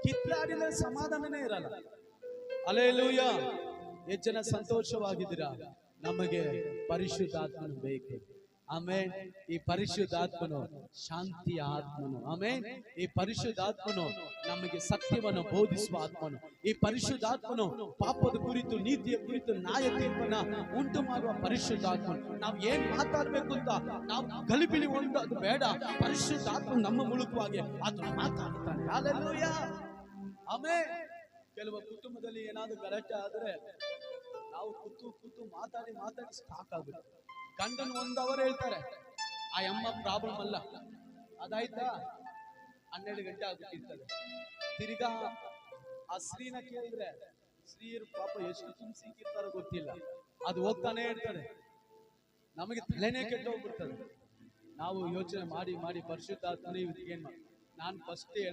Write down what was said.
ಕಿತ್ಲಾಡಿದ ಸಮಾಧಾನನೇ ಇರಲ್ಲ. ಹಲ್ಲೆಲೂಯಾ. ಎಷ್ಟು ಜನ ಸಂತೋಷವಾಗಿದ್ದೀರಾ? ನಮಗೆ ಪರಿಶುದ್ಧಾತ್ಮನು ಬೇಕು. ಆಮೇನ್. ಈ ಪರಿಶುದ್ಧಾತ್ಮನು ಶಾಂತಿಯ ಆತ್ಮನು. ಆಮೇನ್. ಈ ಪರಿಶುದ್ಧಾತ್ಮನು ನಮಗೆ ಸತ್ಯವನ್ನು ಬೋಧಿಸುವ ಆತ್ಮನು. ಈ ಪರಿಶುದ್ಧಾತ್ಮನು ಪಾಪದ ಕುರಿತು, ನೀತಿಯ ಕುರಿತು, ನ್ಯಾಯ ತೀರ್ಪನ್ನ ಉಂಟು ಮಾಡುವ ಪರಿಶುದ್ಧಾತ್ಮನು. ನಾವು ಏನ್ ಮಾತಾಡ್ಬೇಕು ಅಂತ ನಾವು ಗಲಿಬಿಲಿ ಅದು ಬೇಡ. ಪರಿಶುದ್ಧಾತ್ಮ ನಮ್ಮ ಮೂಲಕವಾಗಿ ಆತನು ಮಾತಾಡ್ತಾನೆ. ಹಲ್ಲೆಲೂಯಾ. ಆಮೇನ್. ಕೆಲವು ಕುಟುಂಬದಲ್ಲಿ ಏನಾದ್ರು ಗಲಾಟೆ ಆದ್ರೆ ನಾವು ಕೂತು ಮಾತಾಡಿ ಸಾಕಾಗುತ್ತೆ. ಗಂಡನ್ 1 ಅವರ್ ಹೇಳ್ತಾರೆ, ಆ ಅಮ್ಮ ಪ್ರಾಬ್ಲಮ್ ಅಲ್ಲ, ಅದಾಯ್ತಾ 12 ಗಂಟೆ ಆಗ್ಬಿಟ್ಟಿರ್ತದೆ. ತಿರ್ಗಾ ಆ ಸ್ತ್ರೀನ ಕೇಳಿದ್ರೆ ಸ್ತ್ರೀಯರು ಪಾಪ ಎಷ್ಟು ತುಂಬಿಸಿರ್ತಾರೋ ಗೊತ್ತಿಲ್ಲ, ಅದು ಹೋಗ್ತಾನೆ ಇರ್ತಾರೆ. ನಮಗೆ ತಲೆನೇ ಕೆಟ್ಟೋಗ್ಬಿಡ್ತದೆ. ನಾವು ಯೋಚನೆ ಮಾಡಿ ಪರಿಶುದ್ಧಾತ್ಮನೇ ಏನ್ ನಾನು ಫಸ್ಟ್